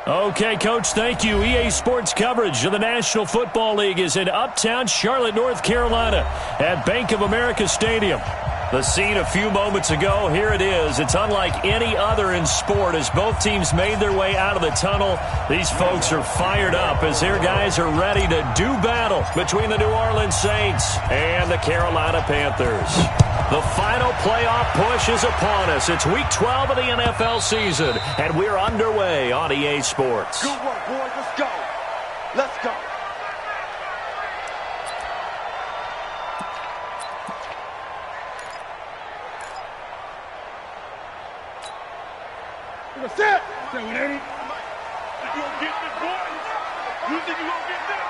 Okay, Coach, thank you. EA Sports coverage of the National Football League is in uptown Charlotte, North Carolina at Bank of America Stadium. The scene a few moments ago, here it is. It's unlike any other in sport as both teams made their way out of the tunnel. These folks are fired up as their guys are ready to do battle between the New Orleans Saints and the Carolina Panthers. The final playoff push is upon us. It's Week 12 of the NFL season, and we're underway on EA Sports. Good work, boys. Let's go. Let's go. What's that? Say what, Eddie? You gonna get this, boy? You think you gonna get this?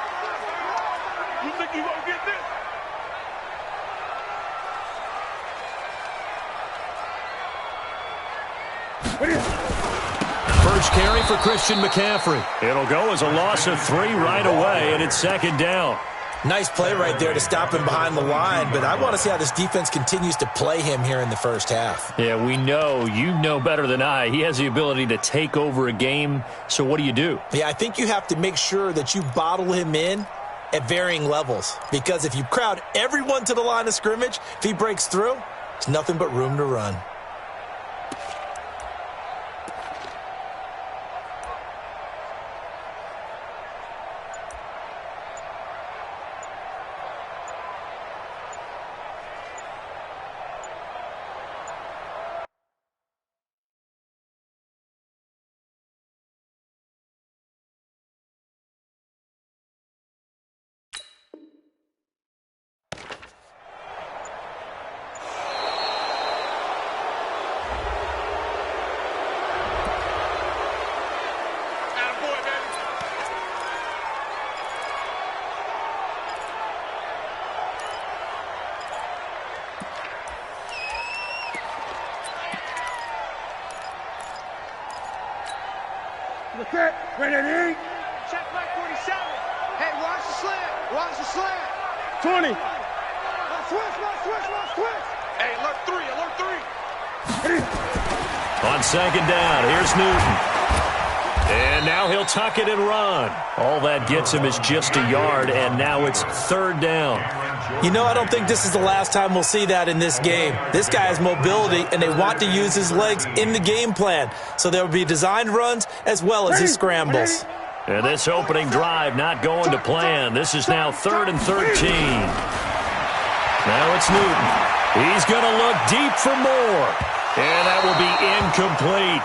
You think you gonna get this? First carry for Christian McCaffrey. It'll go as a loss of 3 right away, and it's second down. Nice play right there to stop him behind the line, but I want to see how this defense continues to play him here in the first half. Yeah, we know. You know better than I. He has the ability to take over a game, so what do? Yeah, I think you have to make sure that you bottle him in at varying levels, because if you crowd everyone to the line of scrimmage, if he breaks through, there's nothing but room to run. What's that? Right at the Check back 47. Hey, watch the slant. Watch the slant. 20. Switch. Hey, alert 3, alert 3. On second down, here's Newton. And now he'll tuck it and run. All that gets him is just a yard, and now it's third down. You know, I don't think this is the last time we'll see that in this game. This guy has mobility, and they want to use his legs in the game plan. So there will be designed runs as well as his scrambles. And this opening drive not going to plan. This is now 3rd and 13. Now it's Newton. He's going to look deep for more. And that will be incomplete.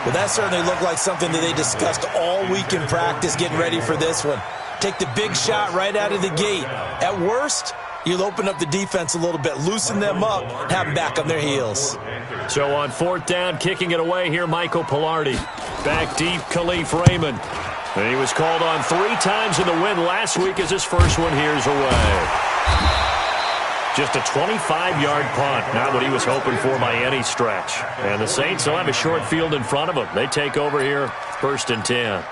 Well, that certainly looked like something that they discussed all week in practice getting ready for this one. Take the big shot right out of the gate. At worst, you'll open up the defense a little bit, loosen them up, and have them back on their heels. So on 4th down, kicking it away here, Michael Pilardi. Back deep, Khalif Raymond. And he was called on 3 times in the win last week as his first one here's away. Just a 25-yard punt, not what he was hoping for by any stretch. And the Saints will have a short field in front of them. They take over here, 1st and 10.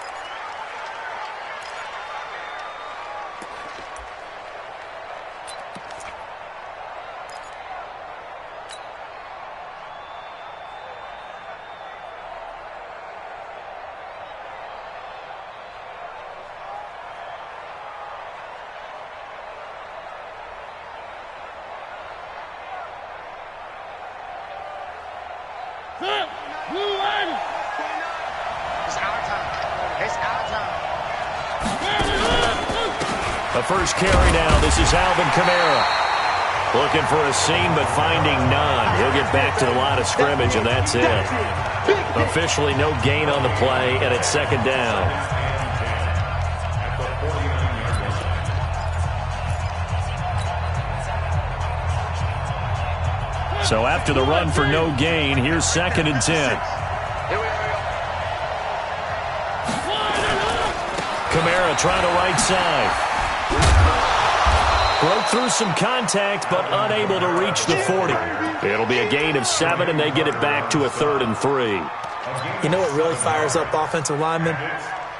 The first carry now. This is Alvin Kamara. Looking for a seam, but finding none. He'll get back to the line of scrimmage, and that's it. Officially no gain on the play, and it's 2nd down. So after the run for no gain, here's 2nd and 10. Kamara trying to right side. Broke through some contact, but unable to reach the 40. It'll be a gain of 7, and they get it back to a 3rd and 3. You know what really fires up offensive linemen?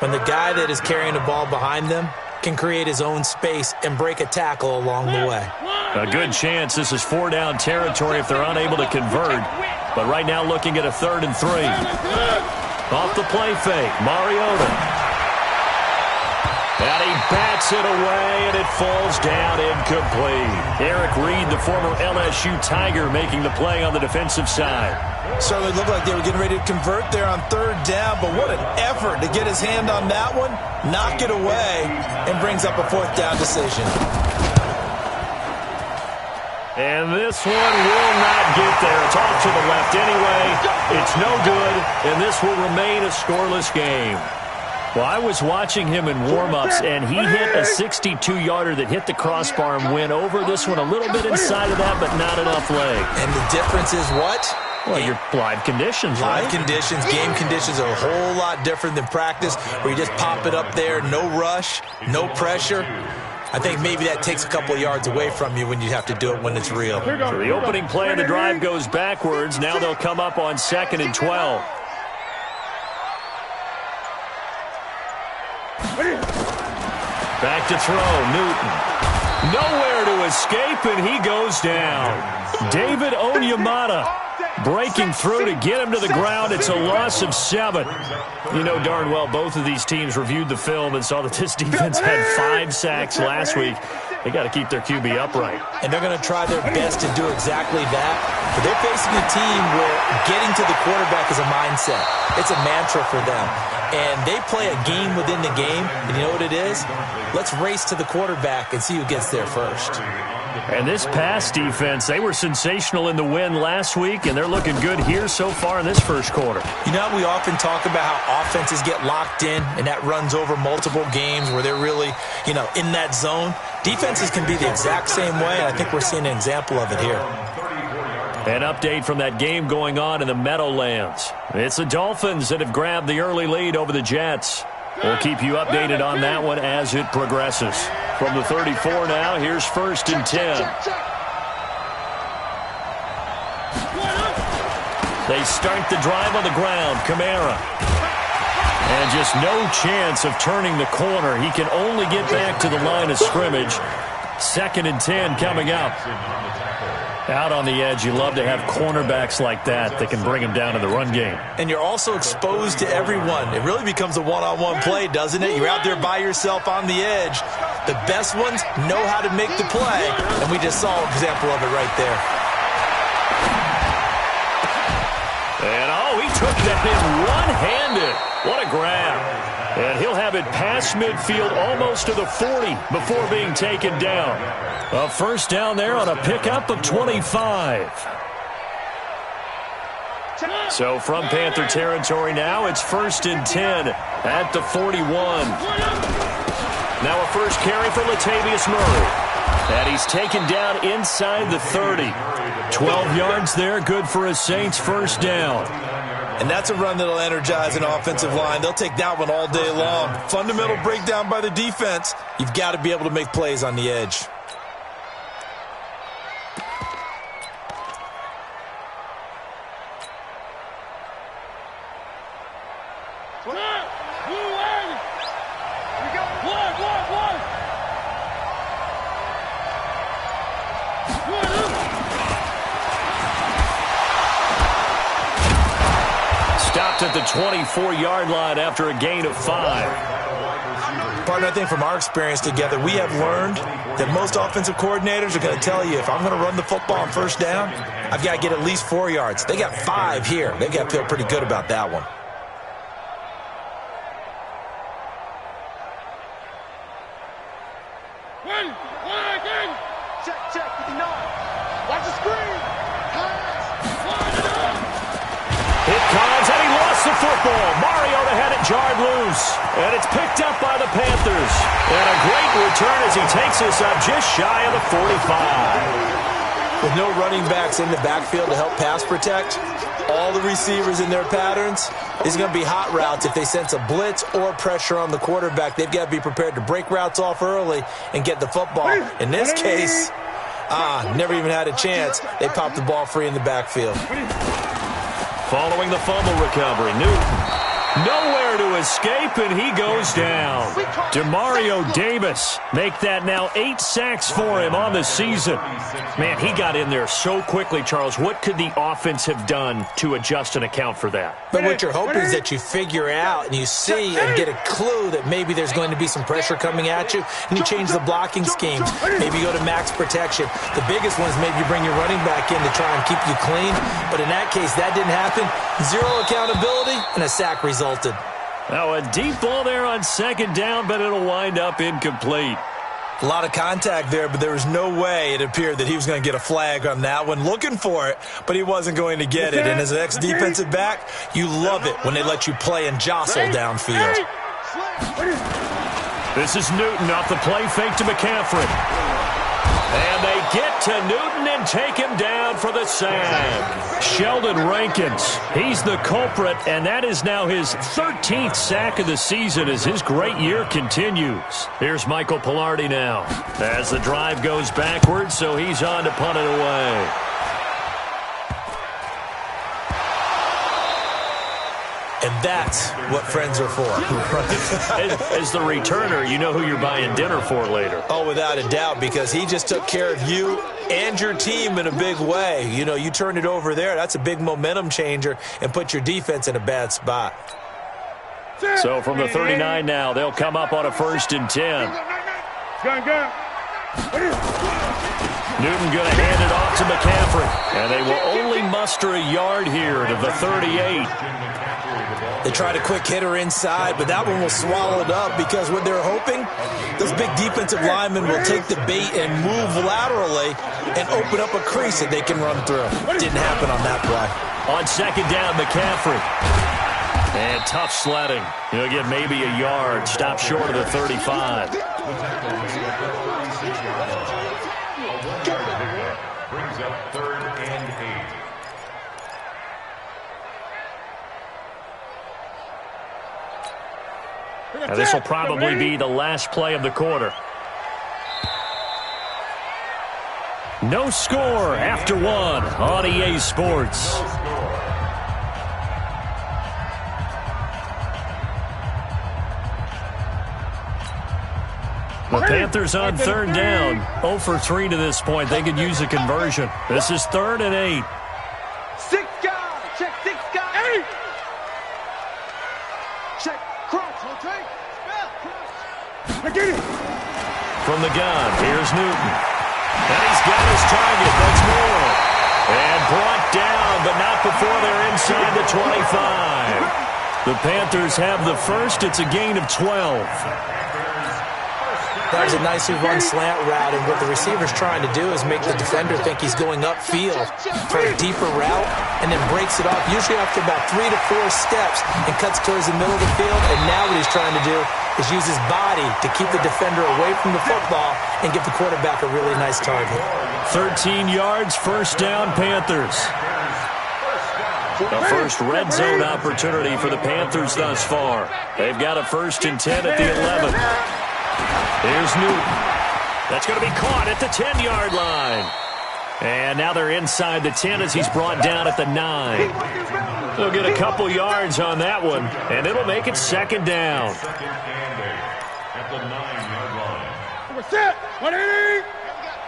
When the guy that is carrying the ball behind them can create his own space and break a tackle along the way. A good chance this is 4-down territory if they're unable to convert. But right now looking at a 3rd and 3. Off the play fake, Mariota. And he bats it away, and it falls down incomplete. Eric Reed, the former LSU Tiger, making the play on the defensive side. Certainly looked like they were getting ready to convert there on third down, but what an effort to get his hand on that one, knock it away, and brings up a fourth down decision. And this one will not get there. It's off to the left anyway. It's no good, and this will remain a scoreless game. Well, I was watching him in warm-ups, and he hit a 62-yarder that hit the crossbar and went over this one a little bit inside of that, but not enough leg. And the difference is what? Well, your live conditions, right? Live conditions, game conditions are a whole lot different than practice, where you just pop it up there, no rush, no pressure. I think maybe that takes a couple of yards away from you when you have to do it when it's real. So the opening play of the drive goes backwards. Now they'll come up on 2nd and 12. Back to throw, Newton. Nowhere to escape, and he goes down. David Onyemata breaking through to get him to the ground. It's a loss of 7. You know darn well both of these teams reviewed the film and saw that this defense had 5 sacks last week. They got to keep their QB upright. And they're going to try their best to do exactly that. But they're facing a team where getting to the quarterback is a mindset. It's a mantra for them. And they play a game within the game. And you know what it is? Let's race to the quarterback and see who gets there first. And this pass defense, they were sensational in the win last week, and they're looking good here so far in this first quarter. You know, we often talk about how offenses get locked in, and that runs over multiple games where they're really, in that zone. Defenses can be the exact same way, and I think we're seeing an example of it here. An update from that game going on in the Meadowlands. It's the Dolphins that have grabbed the early lead over the Jets. We'll keep you updated on that one as it progresses. From the 34 now, here's 1st and 10. They start the drive on the ground. Kamara. And just no chance of turning the corner. He can only get back to the line of scrimmage. 2nd and 10 coming up. Out on the edge, you love to have cornerbacks like that can bring him down to the run game. And you're also exposed to everyone. It really becomes a one-on-one play, doesn't it? You're out there by yourself on the edge. The best ones know how to make the play, and we just saw an example of it right there. And, he took that in one-handed. What a grab. And he'll have it past midfield almost to the 40 before being taken down. A first down there on a pickup of 25. So from Panther territory now, it's 1st and 10 at the 41. Now a first carry for Latavius Murray. And he's taken down inside the 30. 12 yards there, good for a Saints first down. And that's a run that'll energize an offensive line. They'll take that one all day long. Fundamental breakdown by the defense. You've got to be able to make plays on the edge. Stopped at the 24-yard line after a gain of 5. Partner, I think from our experience together, we have learned that most offensive coordinators are going to tell you, if I'm going to run the football on first down, I've got to get at least 4 yards. They got 5 here. They've got to feel pretty good about that one. Check with the 9. Watch the screen. It comes, and he lost the football. Mariota had it jarred loose, and it's picked up by the Panthers. And a great return as he takes us up just shy of the 45. With no running backs in the backfield to help pass protect, all the receivers in their patterns, it's going to be hot routes. If they sense a blitz or pressure on the quarterback, they've got to be prepared to break routes off early and get the football. In this case, never even had a chance. They popped the ball free in the backfield. Following the fumble recovery, Newton nowhere to escape, and he goes down. Demario Davis make that now 8 sacks for him on the season. Man, he got in there so quickly, Charles. What could the offense have done to adjust and account for that? But what you're hoping is that you figure out and you see and get a clue that maybe there's going to be some pressure coming at you, and you change the blocking schemes. Maybe go to max protection. The biggest one is maybe you bring your running back in to try and keep you clean. But in that case, that didn't happen. Zero accountability, and a sack resulted. Now a deep ball there on second down, but it'll wind up incomplete. A lot of contact there, but there was no way it appeared that he was going to get a flag on that one. Looking for it, but he wasn't going to get it. And as an ex-defensive back, you love it when they let you play and jostle downfield. This is Newton off the play fake to McCaffrey. And they get to Newton and take him down for the sack. Sheldon Rankins, he's the culprit, and that is now his 13th sack of the season as his great year continues. Here's Michael Pilardi now as the drive goes backwards, so he's on to punt it away. And that's what friends are for. As the returner, you know who you're buying dinner for later. Oh, without a doubt, because he just took care of you and your team in a big way. You know, you turn it over there, that's a big momentum changer and put your defense in a bad spot. So from the 39 now, they'll come up on a 1st and 10. Newton going to hand it off to McCaffrey. And they will only muster a yard here to the 38. They tried a quick hitter inside, but that one was swallowed up because what they're hoping, those big defensive linemen will take the bait and move laterally and open up a crease that they can run through. Didn't happen on that play. On second down, McCaffrey. And tough sledding. He'll get maybe a yard. Stop short of the 35. Brings up 3rd and 8. Now this will probably be the last play of the quarter. No score after 1 on EA Sports. The Panthers on 3rd down. 0 for 3 to this point. They could use a conversion. This is 3rd and 8. 6 guys. Check 6 guys. 8. Check. Cross. Rotate. Get it. From the gun, here's Newton. And he's got his target. That's Moore. And brought down, but not before they're inside the 25. The Panthers have the first. It's a gain of 12. That was a nicely run slant route, and what the receiver's trying to do is make the defender think he's going upfield for a deeper route and then breaks it off, usually after about 3 to 4 steps, and cuts towards the middle of the field. And now what he's trying to do is use his body to keep the defender away from the football and give the quarterback a really nice target. 13 yards, 1st down, Panthers. The first red zone opportunity for the Panthers thus far. They've got a 1st and 10 at the 11. Here's Newton. That's going to be caught at the 10-yard line. And now they're inside the 10 as he's brought down at the 9. They'll get a couple yards on that one, and it'll make it 2nd down. At the 9-yard line. Number 6. 180.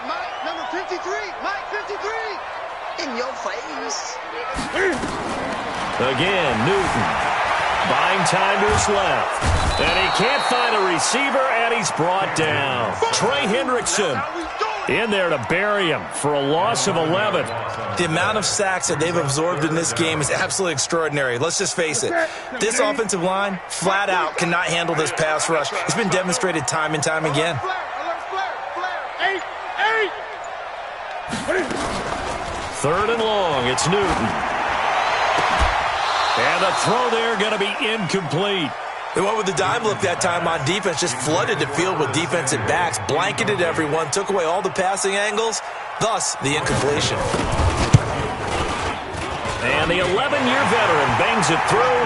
Mike, number 53. Mike, 53. In your face. Again, Newton buying time to his left. And he can't find a receiver, and he's brought down. Trey Hendrickson in there to bury him for a loss of 11. The amount of sacks that they've absorbed in this game is absolutely extraordinary. Let's just face it. This offensive line, flat out, cannot handle this pass rush. It's been demonstrated time and time again. 3rd and long. It's Newton. And the throw there going to be incomplete. They went with the dime look that time on defense, just flooded the field with defensive backs, blanketed everyone, took away all the passing angles, thus the incompletion. And the 11-year veteran bangs it through,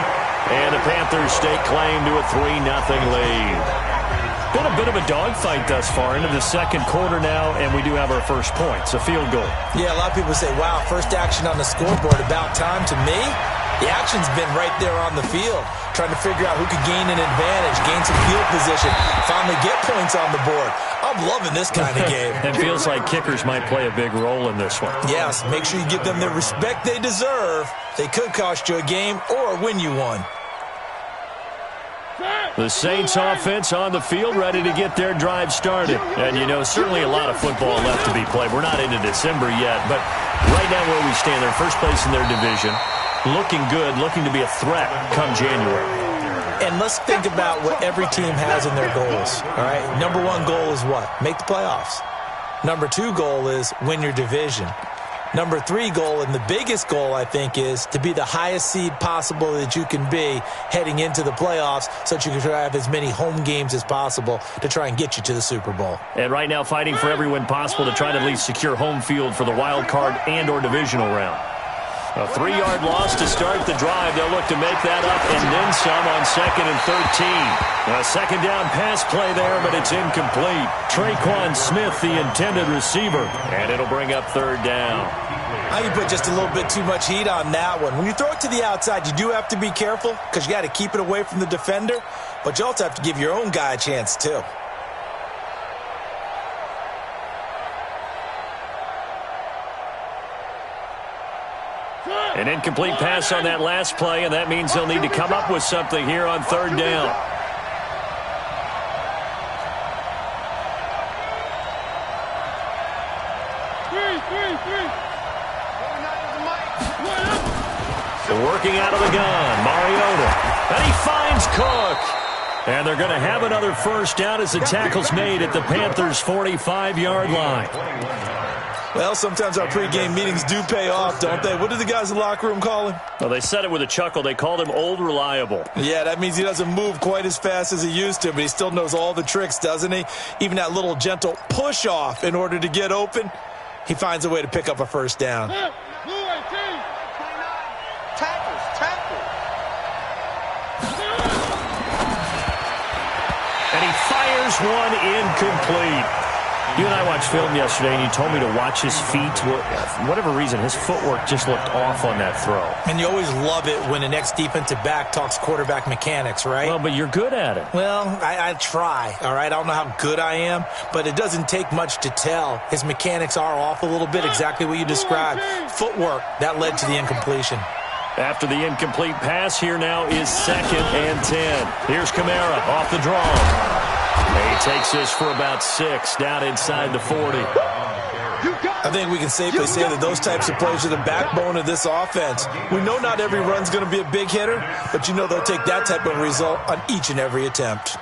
and the Panthers stake claim to a 3-0 lead. Been a bit of a dogfight thus far into the 2nd quarter now, and we do have our first points, a field goal. Yeah, a lot of people say, wow, first action on the scoreboard, about time. To me, The action's been right there on the field, trying to figure out who could gain an advantage, gain some field position, finally get points on the board. I'm loving this kind of game. It feels like kickers might play a big role in this one. Yes, make sure you give them the respect they deserve. They could cost you a game or win you one. The Saints offense on the field, ready to get their drive started. And, you know, certainly a lot of football left to be played. We're not into December yet, but right now where we stand, they're first place in their division. Looking good, looking to be a threat come January. And let's think about what every team has in their goals, all right? Number one goal is what? Make the playoffs. Number two goal is win your division. Number three goal, and the biggest goal, I think, is to be the highest seed possible that you can be heading into the playoffs so that you can try to have as many home games as possible to try and get you to the Super Bowl. And right now fighting for every win possible to try to at least secure home field for the wild card and or divisional round. A 3-yard loss to start the drive. They'll look to make that up and then some on 2nd and 13. A second down pass play there, but it's incomplete. Traquan Smith, the intended receiver, and it'll bring up 3rd down. You put just a little bit too much heat on that one. When you throw it to the outside, you do have to be careful because you got to keep it away from the defender, but you also have to give your own guy a chance too. An incomplete pass on that last play, and that means they'll need to come up with something here on 3rd down. Working out of the gun, Mariota, and he finds Cook. And they're going to have another first down as the tackle's made at the Panthers' 45-yard line. Well, sometimes our pregame meetings do pay off, don't they? What do the guys in the locker room call him? Well, they said it with a chuckle. They called him Old Reliable. Yeah, that means he doesn't move quite as fast as he used to, but he still knows all the tricks, doesn't he? Even that little gentle push-off in order to get open, he finds a way to pick up a first down. And he fires one incomplete. You and I watched film yesterday, and you told me to watch his feet. For whatever reason, his footwork just looked off on that throw. And you always love it when the next defensive back talks quarterback mechanics, right? Well, but you're good at it. Well, I try, all right? I don't know how good I am, but it doesn't take much to tell. His mechanics are off a little bit, exactly what you described. Footwork, that led to the incompletion. After the incomplete pass, here now is 2nd and 10. Here's Kamara off the draw. He takes this for about 6 down inside the 40. I think we can safely say that those types of plays are the backbone of this offense. We know not every run's going to be a big hitter, but you know they'll take that type of result on each and every attempt.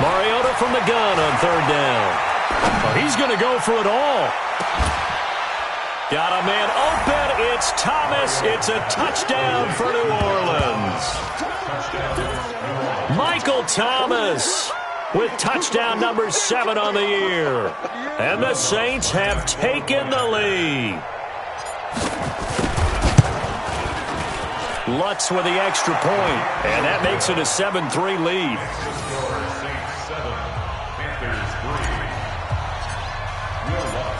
Mariota from the gun on 3rd down. Oh, he's going to go for it all. Got a man open. It's Thomas. It's a touchdown for New Orleans. Michael Thomas with touchdown number 7 on the year. And the Saints have taken the lead. Lutz with the extra point, and that makes it a 7-3 lead.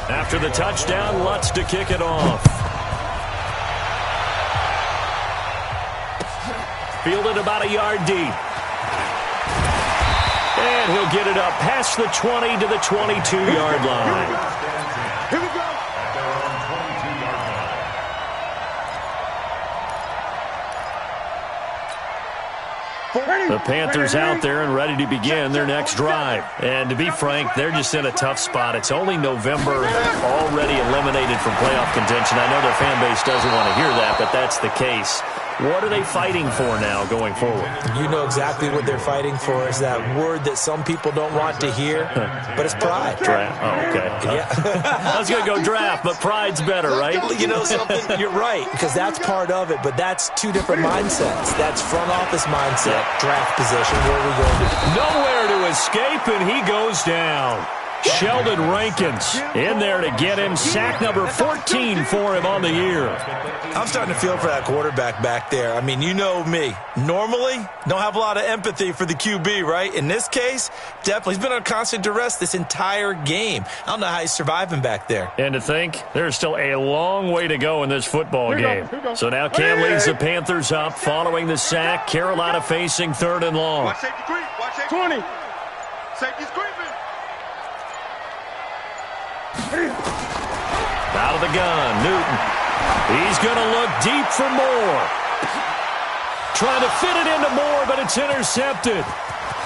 After the touchdown, Lutz to kick it off. Fielded about a yard deep. And he'll get it up past the 20 to the 22-yard line. Here we go. The Panthers out there and ready to begin their next drive. And to be frank, they're just in a tough spot. It's only November, already eliminated from playoff contention. I know their fan base doesn't want to hear that, but that's the case. What are they fighting for now going forward? You know exactly what they're fighting for is that word that some people don't want to hear, but it's pride. Draft. Oh, okay. Yeah. I was going to go draft, but pride's better, right? You know something? You're right, because that's part of it, but that's two different mindsets. That's front office mindset, draft position. Where are we going to? Nowhere to escape, and he goes down. Sheldon Rankins in there to get him. Sack number 14 for him on the year. I'm starting to feel for that quarterback back there. I mean, you know me. Normally, don't have a lot of empathy for the QB, right? In this case, definitely. He's been on constant duress this entire game. I don't know how he's surviving back there. And to think, there's still a long way to go in this football game. So now Cam leads the Panthers up following the sack. Carolina facing 3rd and long. Watch safety creep. Watch safety 20. Safety's creeping. Out of the gun, Newton. He's going to look deep for Moore. Trying to fit it into Moore, but it's intercepted.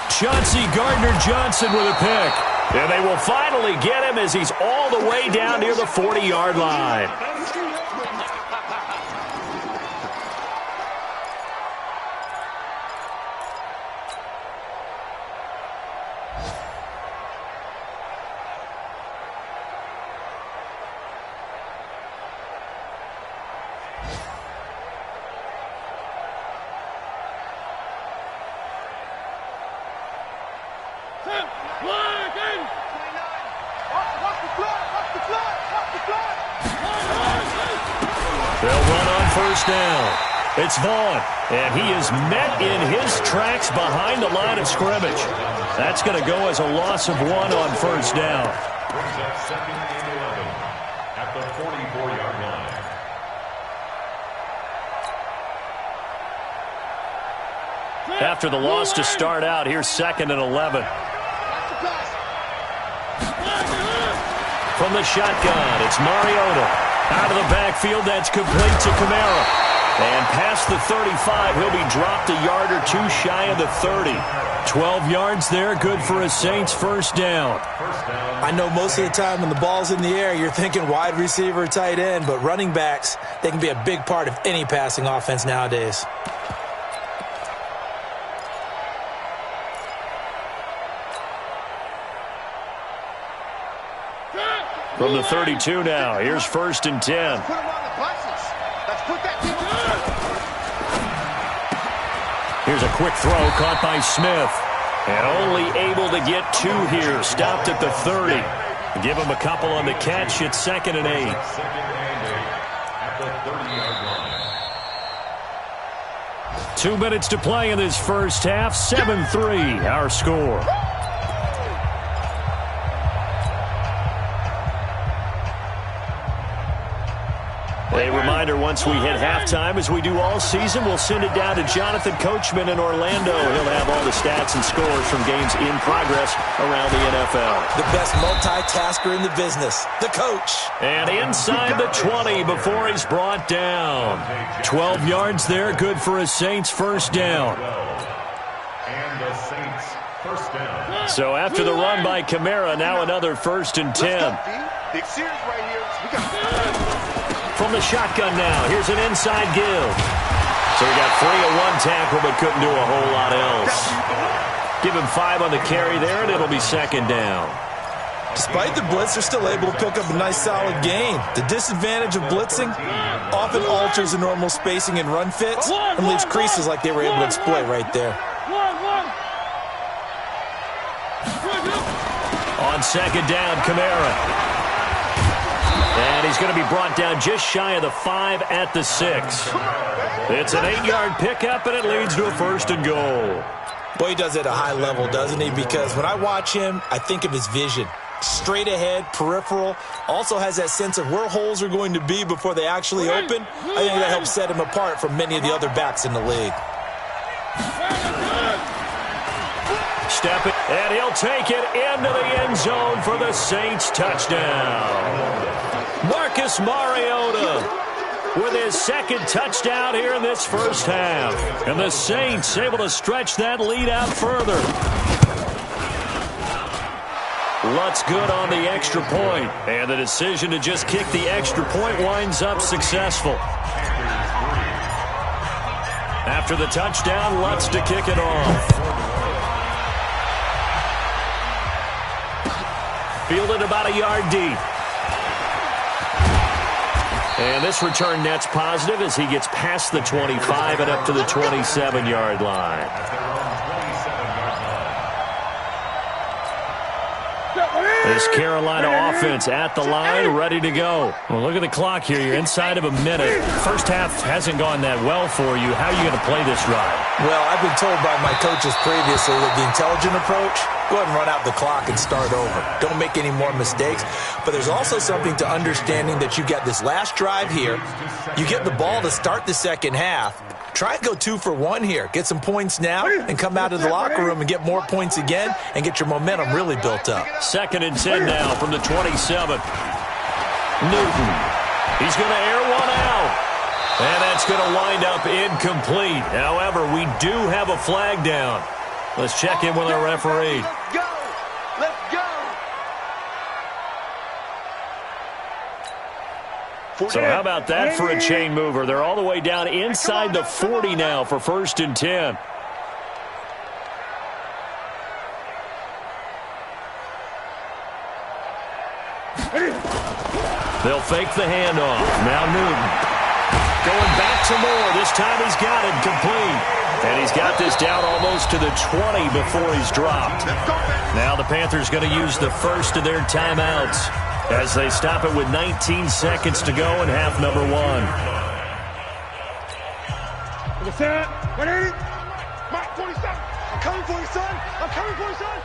Chauncey Gardner-Johnson with a pick. And they will finally get him as he's all the way down near the 40-yard line. They'll run on 1st down. It's Vaughn, and he is met in his tracks behind the line of scrimmage. That's going to go as a loss of 1 on 1st down. At the 44-yard line. After the loss to start out, here's 2nd and 11. From the shotgun, it's Mariota. Out of the backfield, that's complete to Kamara. And past the 35, he'll be dropped a yard or two shy of the 30. 12 yards there, good for a Saints 1st down. I know most of the time when the ball's in the air, you're thinking wide receiver, tight end, but running backs, they can be a big part of any passing offense nowadays. From the 32 now, here's 1st and 10. Put him on the buses. Let's put that team on. Here's a quick throw caught by Smith. And only able to get 2 here. Stopped at the 30. Give him a couple on the catch. It's 2nd and 8. At the 30-yard line. 2 minutes to play in this first half. 7-3 our score. A reminder, once we hit halftime, as we do all season, we'll send it down to Jonathan Coachman in Orlando. He'll have all the stats and scores from games in progress around the NFL. The best multitasker in the business, the coach. And inside the 20 before he's brought down. 12 yards there, good for a Saints 1st down. And the Saints 1st down. So after the run by Kamara, now another 1st and 10. Big series right here. We got From the shotgun now, here's an inside give. So he got free of 1 tackle, but couldn't do a whole lot else. Give him 5 on the carry there, and it'll be 2nd down. Despite the blitz, they're still able to pick up a nice, solid gain. The disadvantage of blitzing often alters the normal spacing and run fits and leaves creases like they were able to exploit right there. On 2nd down, Kamara. And he's going to be brought down just shy of the 5 at the 6. It's an 8-yard pickup, and it leads to a 1st and goal. Boy, he does it at a high level, doesn't he? Because when I watch him, I think of his vision. Straight ahead, peripheral, also has that sense of where holes are going to be before they actually open. I think that helps set him apart from many of the other backs in the league. Step it, and he'll take it into the end zone for the Saints touchdown. Marcus Mariota with his 2nd touchdown here in this first half. And the Saints able to stretch that lead out further. Lutz good on the extra point, and the decision to just kick the extra point winds up successful. After the touchdown, Lutz to kick it off. Fielded about a yard deep. And this return net's positive as he gets past the 25 and up to the 27-yard line. This Carolina offense at the line, ready to go. Well, look at the clock here. You're inside of a minute. First half hasn't gone that well for you. How are you going to play this drive? Well, I've been told by my coaches previously that the intelligent approach, go ahead and run out the clock and start over. Don't make any more mistakes. But there's also something to understanding that you get this last drive here. You get the ball to start the second half. Try and go 2 for 1 here. Get some points now and come out of the locker room and get more points again and get your momentum really built up. 2nd and 10 now from the 27. Newton. He's going to air one out. And that's going to wind up incomplete. However, we do have a flag down. Let's check in with our referee. Let's go. Let's go. So how about that for a chain mover? They're all the way down inside the 40 now for 1st and 10. They'll fake the handoff. Now Newton. Going back to Moore. This time he's got it complete. And he's got this down almost to the 20 before he's dropped. Now the Panthers going to use the first of their timeouts as they stop it with 19 seconds to go in half number 1. Set. 180. Mike, 47. I'm coming for you, son. I'm coming for you, son.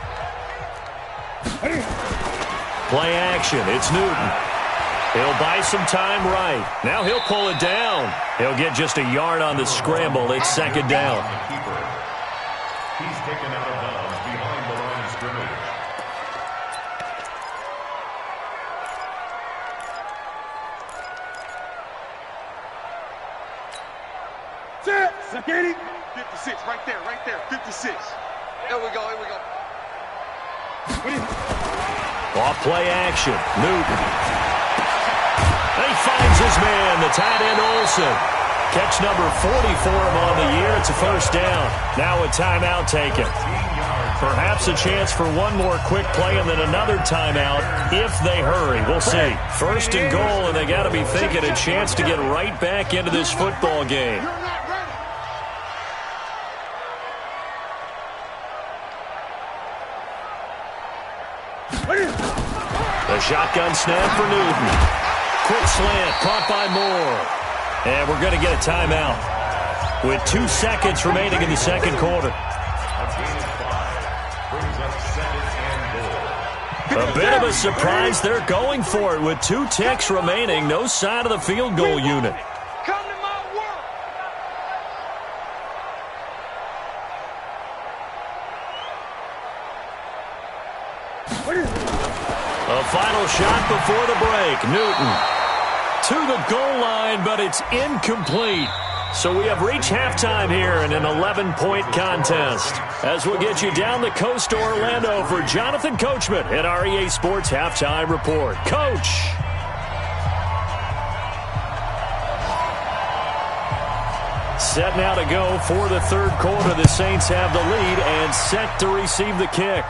Play action. It's Newton. He'll buy some time right. Now he'll pull it down. He'll get just a yard on the scramble. It's 2nd down. He's taken out of bounds behind the line of scrimmage. Set. Second. 56, right there, 56. Here we go. Off play action. Newton. And he finds his man, the tight end Olsen. Catch number 40 for him on the year. It's a 1st down. Now a timeout taken. Perhaps a chance for one more quick play and then another timeout if they hurry. We'll see. 1st and goal, and they got to be thinking a chance to get right back into this football game. The shotgun snap for Newton. Quick slant, caught by Moore. And we're going to get a timeout with 2 seconds remaining in the 2nd quarter. A bit of a surprise. They're going for it with 2 ticks remaining. No sign of the field goal unit. Come to my work. A final shot before the break. Newton to the goal line, but it's incomplete. So we have reached halftime here in an 11-point contest. As we'll get you down the coast to Orlando for Jonathan Coachman at our EA Sports Halftime Report. Coach. Set now to go for the 3rd quarter. The Saints have the lead and set to receive the kick.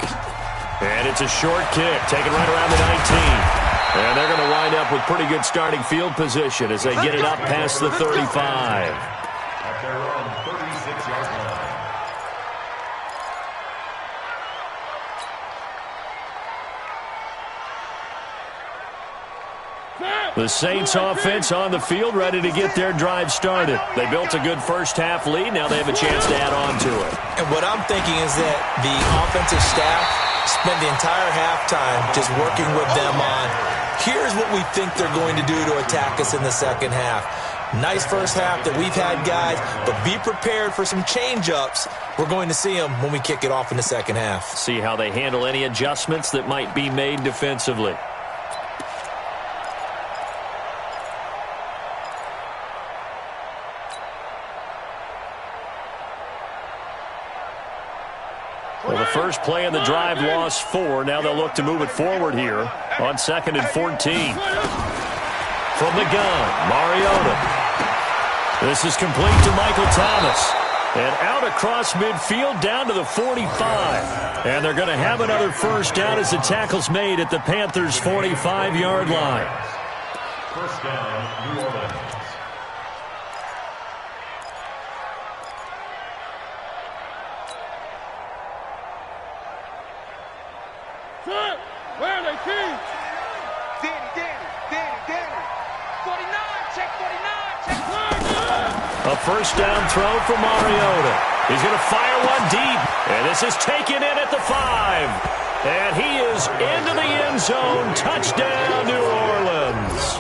And it's a short kick, taken right around the 19. And they're going to wind up with pretty good starting field position as they get it up past the 35. At their own 36-yard line. The Saints offense on the field, ready to get their drive started. They built a good first half lead. Now they have a chance to add on to it. And what I'm thinking is that the offensive staff spent the entire halftime just working with them on, here's what we think they're going to do to attack us in the second half. Nice first half that we've had, guys, but be prepared for some change-ups. We're going to see them when we kick it off in the second half. See how they handle any adjustments that might be made defensively. Well, the first play in the drive lost 4. Now they'll look to move it forward here on 2nd and 14. From the gun, Mariota. This is complete to Michael Thomas. And out across midfield down to the 45. And they're going to have another first down as the tackle's made at the Panthers' 45-yard line. First down, New Orleans. Set. Where are they, team? Danny. 49, check 49, check 49. A first down throw for Mariota. He's going to fire one deep. And this is taken in at the 5. And he is into the end zone. Touchdown, New Orleans.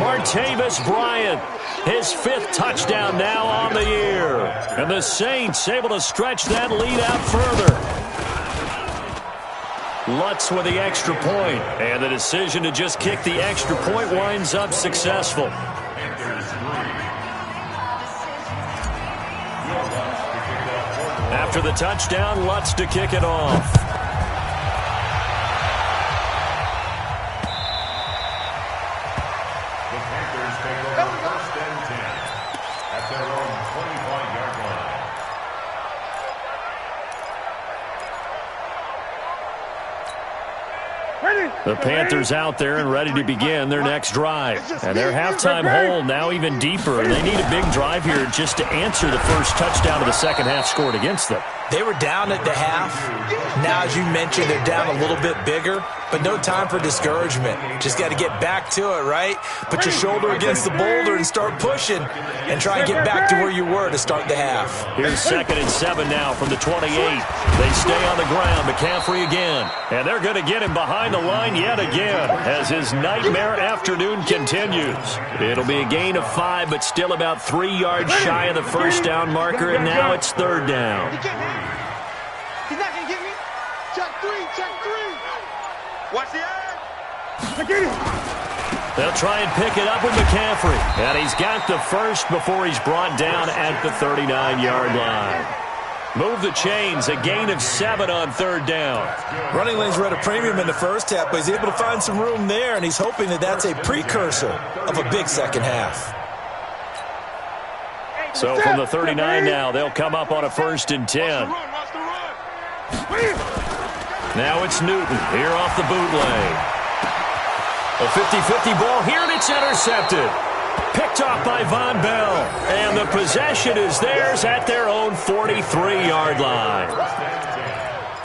Martavis Bryant, his 5th touchdown now on the year. And the Saints able to stretch that lead out further. Lutz with the extra point. And the decision to just kick the extra point winds up successful. After the touchdown, Lutz to kick it off. The Panthers take over first and 10 at their own 25-yard line. The Panthers out there and ready to begin their next drive. And their halftime hole now even deeper. And they need a big drive here just to answer the first touchdown of the second half scored against them. They were down at the half. Now, as you mentioned, they're down a little bit bigger, but no time for discouragement. Just got to get back to it, right? Put your shoulder against the boulder and start pushing and try and get back to where you were to start the half. Here's 2nd and 7 now from the 28. They stay on the ground. McCaffrey again. And they're going to get him behind the line yet again as his nightmare afternoon continues. It'll be a gain of 5, but still about 3 yards shy of the first down marker, and now it's 3rd down. He's not going to get me. Check 3. Watch the eye. They'll try and pick it up with McCaffrey. And he's got the first before he's brought down at the 39-yard line. Move the chains, a gain of 7 on 3rd down. Running lanes were at a premium in the first half, but he's able to find some room there, and he's hoping that that's a precursor of a big second half. So from the 39 now, they'll come up on a 1st and 10. Now it's Newton here off the bootleg. A 50-50 ball here, and it's intercepted. Picked off by Von Bell. And the possession is theirs at their own 43-yard line.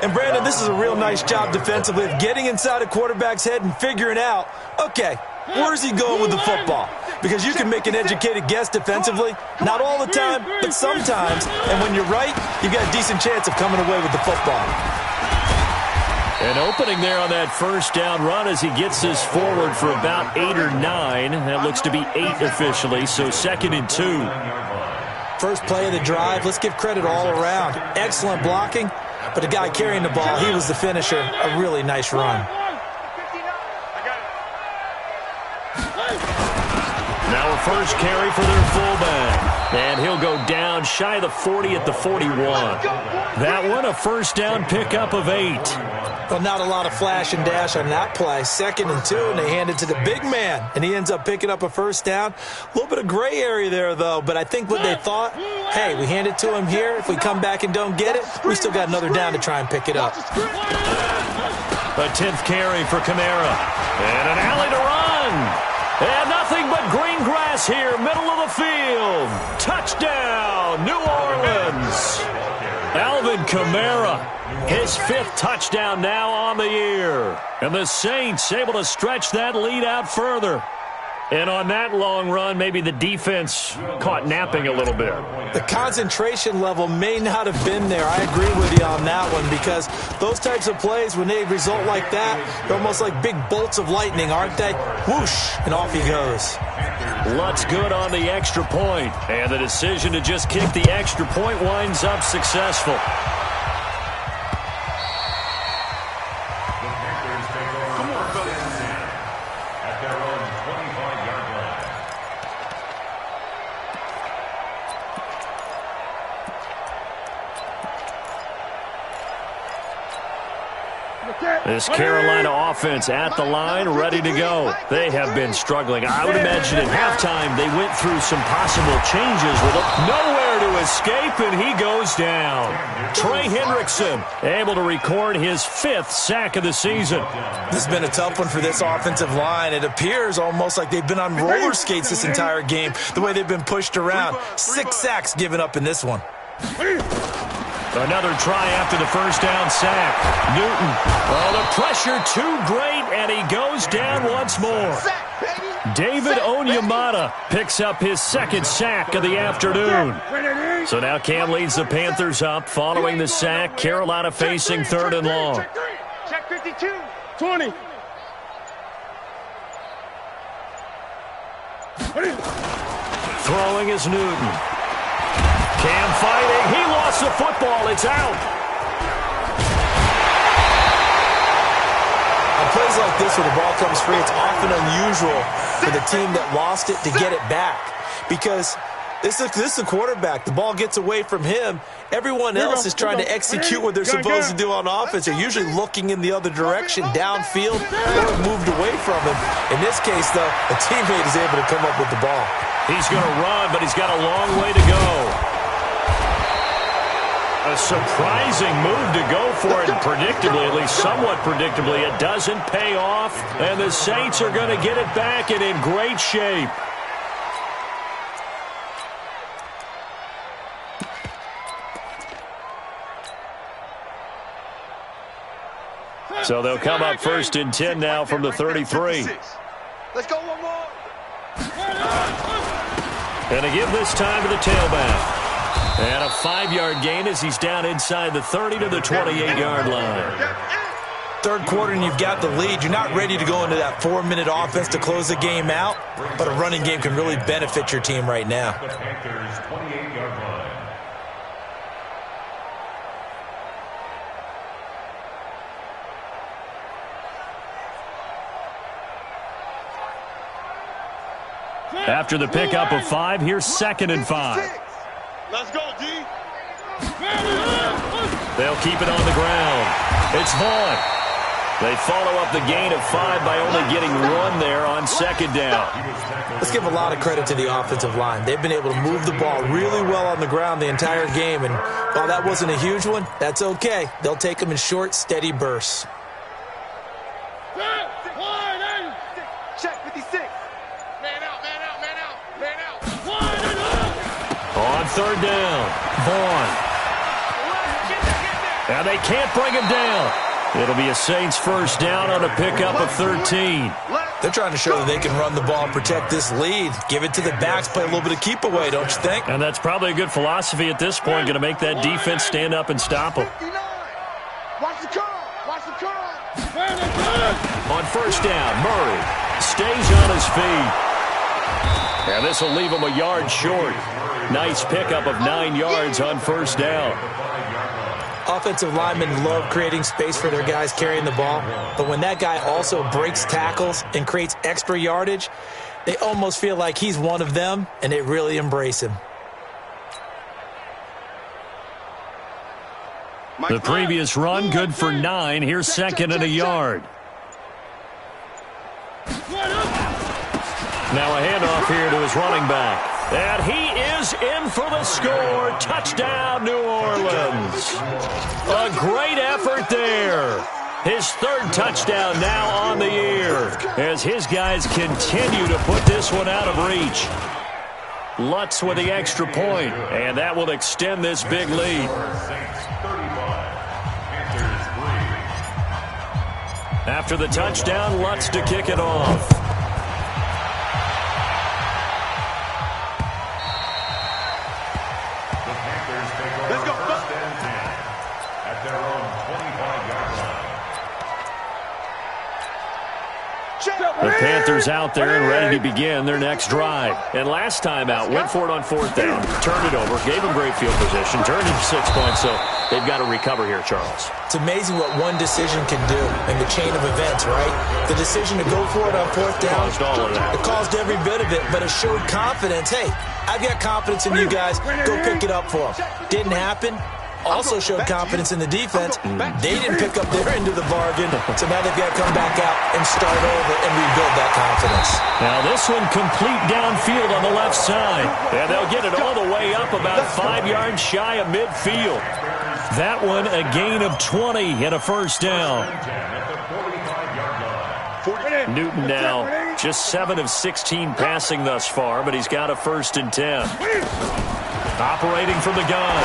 And, Brandon, this is a real nice job defensively of getting inside a quarterback's head and figuring out, okay, where's he going with the football? Because you can make an educated guess defensively. Not all the time, but sometimes. And when you're right, you've got a decent chance of coming away with the football. An opening there on that first down run as he gets this forward for about 8 or 9. That looks to be 8 officially, so 2nd and 2. First play of the drive, let's give credit all around. Excellent blocking, but the guy carrying the ball, he was the finisher. A really nice run. Now a first carry for their fullback. And he'll go down shy of the 40 at the 41. That one a first down pickup of 8. Well, not a lot of flash and dash on that play. 2nd and 2, and they hand it to the big man. And he ends up picking up a first down. A little bit of gray area there, though. But I think what they thought, hey, we hand it to him here. If we come back and don't get it, we still got another down to try and pick it up. A 10th carry for Kamara. And an alley to run. And nothing but green grass here, middle of the field. Touchdown, New Orleans. Alvin Kamara, his 5th touchdown now on the year. And the Saints able to stretch that lead out further. And on that long run, maybe the defense caught napping a little bit. The concentration level may not have been there. I agree with you on that one because those types of plays, when they result like that, they're almost like big bolts of lightning, aren't they? Whoosh, and off he goes. Lutz good on the extra point. And the decision to just kick the extra point winds up successful. This Carolina offense at the line, ready to go. They have been struggling. I would imagine at halftime they went through some possible changes with it. Nowhere there to escape, and he goes down. Trey Hendrickson able to record his 5th sack of the season. This has been a tough one for this offensive line. It appears almost like they've been on roller skates this entire game, the way they've been pushed around. 6 sacks given up in this one. Another try after the first down sack. Newton. Oh, the pressure too great, and he goes down once more. David Onyemata picks up his 2nd sack of the afternoon. So now Cam leads the Panthers up following the sack. Carolina facing 3rd and long. Check 52. 20. Throwing is Newton. Cam fighting. He lost the football. It's out. On plays like this where the ball comes free, it's often unusual for the team that lost it to get it back. Because this is the quarterback. The ball gets away from him. Everyone else is trying to execute what they're supposed to do on offense. They're usually looking in the other direction, downfield, or moved away from him. In this case, though, a teammate is able to come up with the ball. He's going to run, but he's got a long way to go. A surprising move to go for it, predictably, at least somewhat predictably. It doesn't pay off, and the Saints are going to get it back and in great shape. So they'll come up 1st and 10 now from the 33. Let's go one more. And to give this time to the tailback. And a 5-yard gain as he's down inside the 30 to the 28-yard line. 3rd quarter and you've got the lead. You're not ready to go into that 4-minute offense to close the game out, but a running game can really benefit your team right now. The Panthers' 28-yard line. After the pickup of 5, here's 2nd and 5. Let's go, D. They'll keep it on the ground. It's Vaughn. They follow up the gain of 5 by only getting 1 there on 2nd down. Let's give a lot of credit to the offensive line. They've been able to move the ball really well on the ground the entire game, and while that wasn't a huge one, that's okay. They'll take them in short, steady bursts. Check 56. Man out, man out, man out, man out. On 3rd down, Vaughn. And they can't bring him down. It'll be a Saints 1st down on a pickup of 13. They're trying to show that they can run the ball and protect this lead. Give it to the backs, play a little bit of keep away, don't you think? And that's probably a good philosophy at this point, going to make that defense stand up and stop them. 59. Watch the curl. Watch the curl. On 1st down, Murray stays on his feet. And this will leave him a yard short. Nice pickup of 9 yards on 1st down. Offensive linemen love creating space for their guys carrying the ball, but when that guy also breaks tackles and creates extra yardage, they almost feel like he's one of them, and they really embrace him. The previous run, good for 9. Here's 2nd and a yard. Now a handoff here to his running back. And he is in for the score. Touchdown, New Orleans. A great effort there. His 3rd touchdown now on the year as his guys continue to put this one out of reach. Lutz with the extra point, and that will extend this big lead. After the touchdown, Lutz to kick it off. Let's go. At their own 25-yard line. The Panthers out there and ready to begin their next drive. And last time out, went for it on 4th down, turned it over, gave them great field position, turned it 6 points, so they've got to recover here, Charles. It's amazing what one decision can do in the chain of events, right? The decision to go for it on 4th down, Caused all of that. it caused every bit of it, but it showed confidence. Hey, I've got confidence in you guys. Go pick it up for them. Didn't happen. also showed confidence in the defense. They didn't pick up their end of the bargain, so now they've got to come back out and start over and rebuild that confidence. Now this one complete downfield on the left side. And they'll get it all the way up about 5 yards shy of midfield. That one a gain of 20 and a first down. Newton now just 7 of 16 passing thus far, but he's got a 1st and 10. Operating from the gun,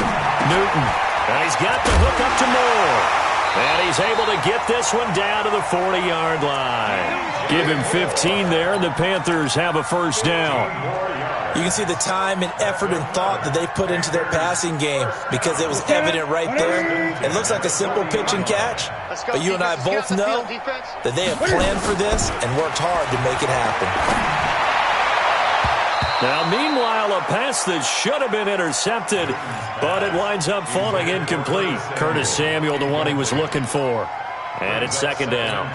Newton. And he's got the hook up to Moore. And he's able to get this one down to the 40-yard line. Give him 15 there, and the Panthers have a first down. You can see the time and effort and thought that they put into their passing game because it was evident right there. It looks like a simple pitch and catch, but you and I both know that they have planned for this and worked hard to make it happen. Now, meanwhile, a pass that should have been intercepted, but it winds up falling incomplete. Curtis Samuel, the one he was looking for. And it's 2nd down.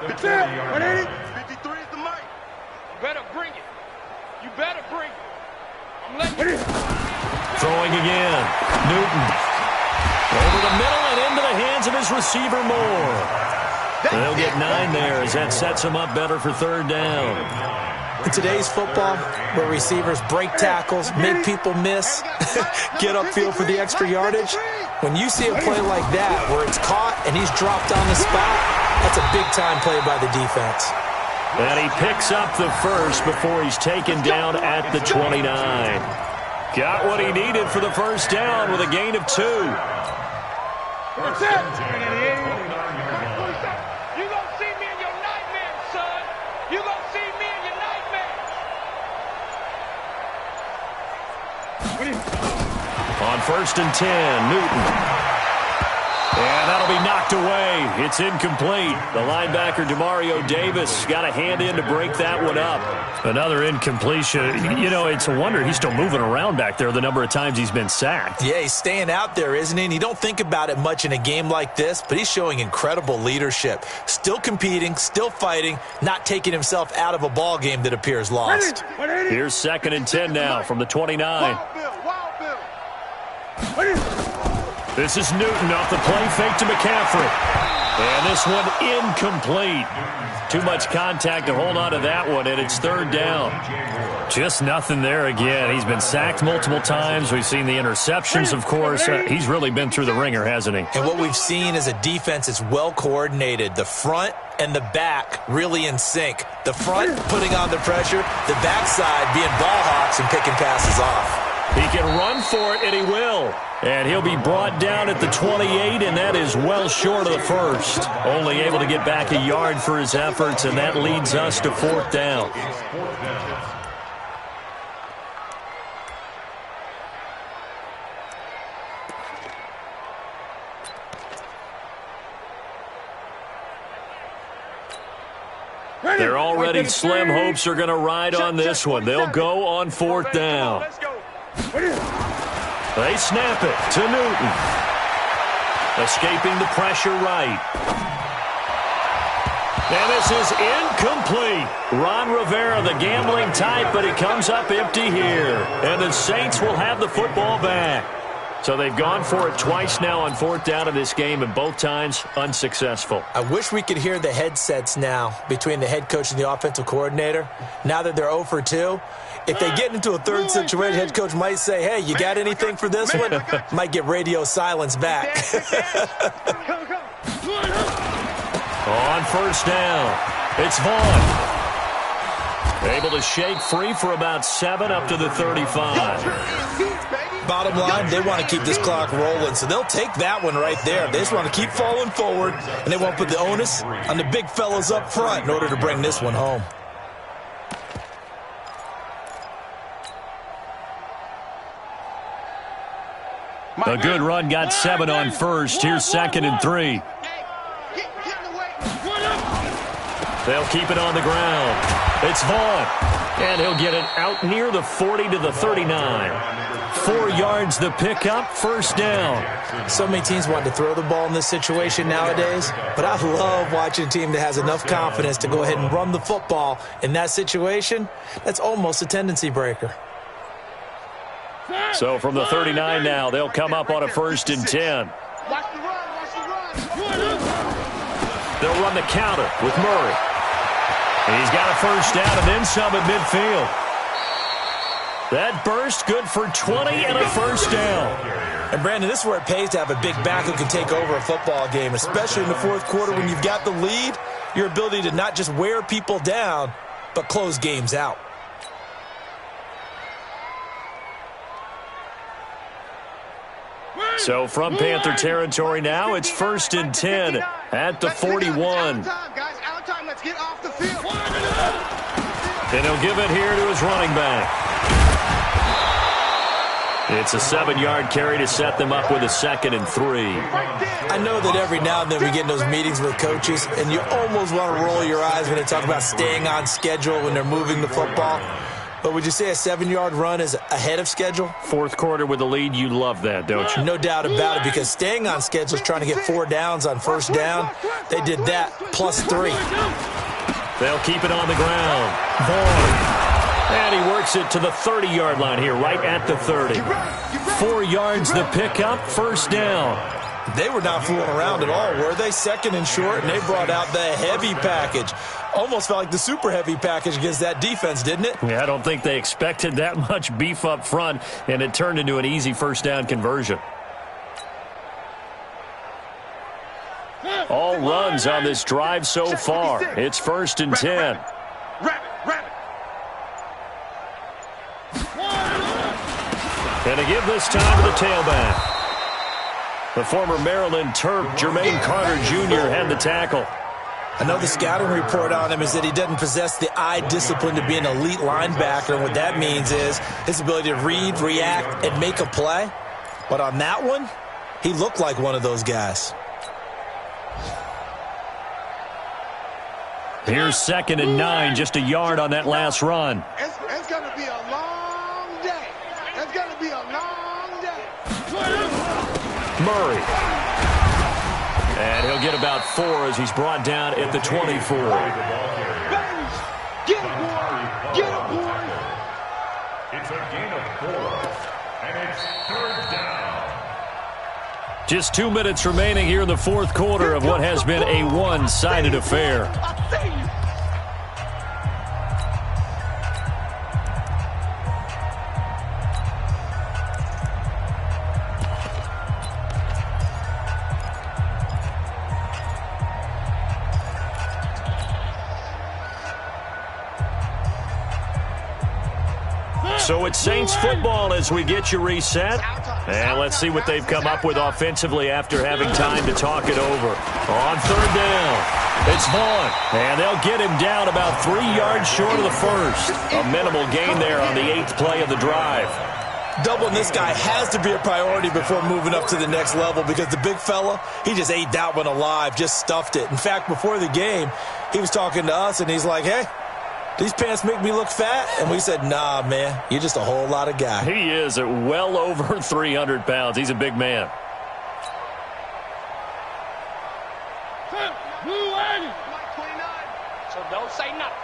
53 is the mic. Better bring it. You better bring it. I'm letting you. Throwing again. Newton. Over the middle and into the hands of his receiver, Moore. They'll get 9 there as that sets him up better for 3rd down. In today's football, where receivers break tackles, make people miss, get upfield for the extra yardage, when you see a play like that where it's caught and he's dropped on the spot, that's a big-time play by the defense. And he picks up the first before he's taken down at the 29. Got what he needed for the first down with a gain of 2. That's it. You gonna see me in your nightmares, son. You gonna see me in your nightmares. On 1st and 10, Newton. And that'll be knocked away. It's incomplete. The linebacker, Demario Davis, got a hand in to break that one up. Another incompletion. You know, it's a wonder he's still moving around back there the number of times he's been sacked. Yeah, he's staying out there, isn't he? And you don't think about it much in a game like this, but he's showing incredible leadership. Still competing, still fighting, not taking himself out of a ball game that appears lost. Here's 2nd and 10 now from the 29. This is Newton off the play fake to McCaffrey. And this one incomplete. Too much contact to hold on to that one, and it's 3rd down. Just nothing there again. He's been sacked multiple times. We've seen the interceptions, of course. He's really been through the ringer, hasn't he? And what we've seen is a defense that's well coordinated. The front and the back really in sync. The front putting on the pressure, the backside being ball hawks and picking passes off. He can run for it, and he will. And he'll be brought down at the 28, and that is well short of the first. Only able to get back a yard for his efforts, and that leads us to 4th down. They're already slim hopes are going to ride on this one. They'll go on 4th down. They snap it to Newton. Escaping the pressure right. And this is incomplete. Ron Rivera, the gambling type, but he comes up empty here. And the Saints will have the football back. So they've gone for it twice now on 4th down in this game, and both times unsuccessful. I wish we could hear the headsets now between the head coach and the offensive coordinator. Now that they're 0 for 2, if they get into a 3rd situation, head coach might say, hey, you got anything for this one? Might get radio silence back. On 1st down, it's Vaughn. Able to shake free for about 7 up to the 35. Bottom line, they want to keep this clock rolling, so they'll take that one right there. They just want to keep falling forward, and they want to put the onus on the big fellas up front in order to bring this one home. A good run got 7 on 1st. Here's 2nd and 3. They'll keep it on the ground. It's Vaughn. And he'll get it out near the 40 to the 39. 4 yards the pickup, 1st down. So many teams want to throw the ball in this situation nowadays, but I love watching a team that has enough confidence to go ahead and run the football in that situation. That's almost a tendency breaker. So from the 39 now, they'll come up on a 1st and 10. Watch the run, watch the run. They'll run the counter with Murray. And he's got a 1st down and then some at midfield. That burst good for 20 and a 1st down. And, Brandon, this is where it pays to have a big back who can take over a football game, especially in the 4th quarter when you've got the lead, your ability to not just wear people down, but close games out. So from Panther territory now, it's 1st and 10 at the 41. Out time. Let's get off the field. And he'll give it here to his running back. It's a 7-yard carry to set them up with a 2nd and 3. I know that every now and then we get in those meetings with coaches, and you almost want to roll your eyes when they talk about staying on schedule when they're moving the football. But would you say a 7-yard run is ahead of schedule? 4th quarter with the lead, you love that, don't you? No doubt about it, because staying on schedule is trying to get 4 downs on 1st down. They did that plus 3. They'll keep it on the ground. Vaughn. And he works it to the 30-yard line here, right at the 30. 4 yards the pickup, 1st down. They were not fooling around at all, were they? 2nd and short, and they brought out the heavy package. Almost felt like the super heavy package against that defense, didn't it? Yeah, I don't think they expected that much beef up front, and it turned into an easy 1st down conversion. All runs on this drive so far. It's 1st and 10. And to give this time to the tailback. The former Maryland Terp, Jermaine Carter Jr. had the tackle. I know the scouting report on him is that he doesn't possess the eye discipline to be an elite linebacker. And what that means is his ability to read, react, and make a play. But on that one, he looked like one of those guys. Here's 2nd and 9, just a yard on that last run. It's going to be a long day. It's going to be a long day. Murray. And he'll get about 4 as he's brought down at the 24. Get it, boy. Get it, boy. It's a gain of 4, and it's 3rd down. Just 2 minutes remaining here in the 4th quarter of what has been a one-sided affair. So it's Saints football as we get you reset. And let's see what they've come up with offensively after having time to talk it over. On 3rd down, it's Vaughn. And they'll get him down about 3 yards short of the 1st. A minimal gain there on the 8th play of the drive. Doubling this guy has to be a priority before moving up to the next level because the big fella, he just ate that one alive, just stuffed it. In fact, before the game, he was talking to us, and he's like, hey, these pants make me look fat? And we said, nah, man, you're just a whole lot of guy. He is at well over 300 pounds. He's a big man. So don't say nothing.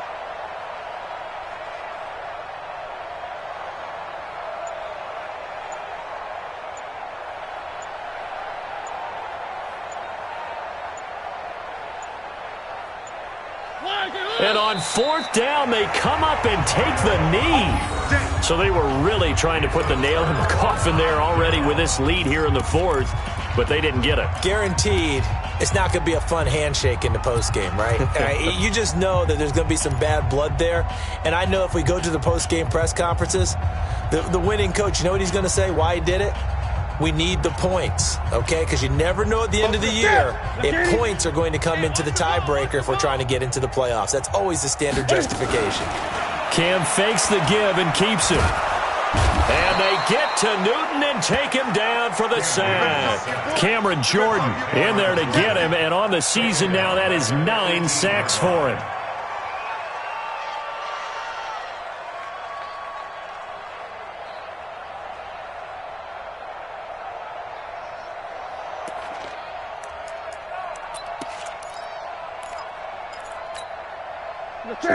And on 4th down, they come up and take the knee. So they were really trying to put the nail in the coffin there already with this lead here in the 4th, but they didn't get it. Guaranteed, it's not going to be a fun handshake in the postgame, right? You just know that there's going to be some bad blood there. And I know if we go to the postgame press conferences, the winning coach, you know what he's going to say, why he did it? We need the points, okay? Because you never know at the end of the year if points are going to come into the tiebreaker if we're trying to get into the playoffs. That's always the standard justification. Cam fakes the give and keeps him. And they get to Newton and take him down for the sack. Cameron Jordan in there to get him, and on the season now, that is 9 sacks for him.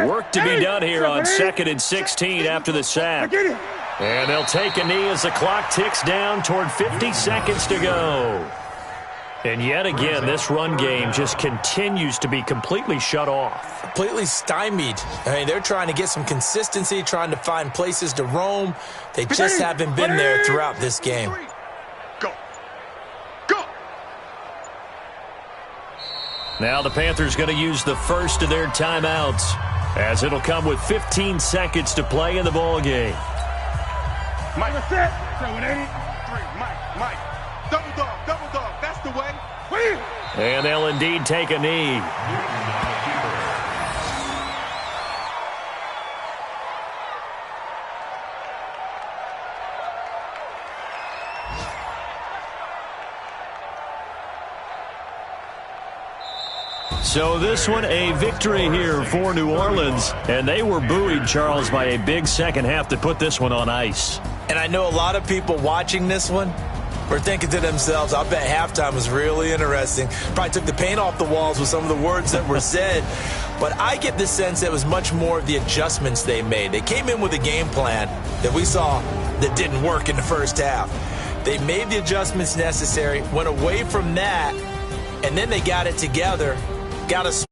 Work to be done here on 2nd and 16 after the sack. And they'll take a knee as the clock ticks down toward 50 seconds to go. And yet again, this run game just continues to be completely shut off. Completely stymied. I mean, they're trying to get some consistency, trying to find places to roam. They just haven't been there throughout this game. Go. Go. Now the Panthers going to use the first of their timeouts, as it'll come with 15 seconds to play in the ball game. Mike, what's that? Mike. Double dog. That's the way. And they'll indeed take a knee. So this one, a victory here for New Orleans. And they were buoyed, Charles, by a big second half to put this one on ice. And I know a lot of people watching this one were thinking to themselves, I bet halftime was really interesting. Probably took the paint off the walls with some of the words that were said. But I get the sense that it was much more of the adjustments they made. They came in with a game plan that we saw that didn't work in the first half. They made the adjustments necessary, went away from that, and then they got it together. Got us.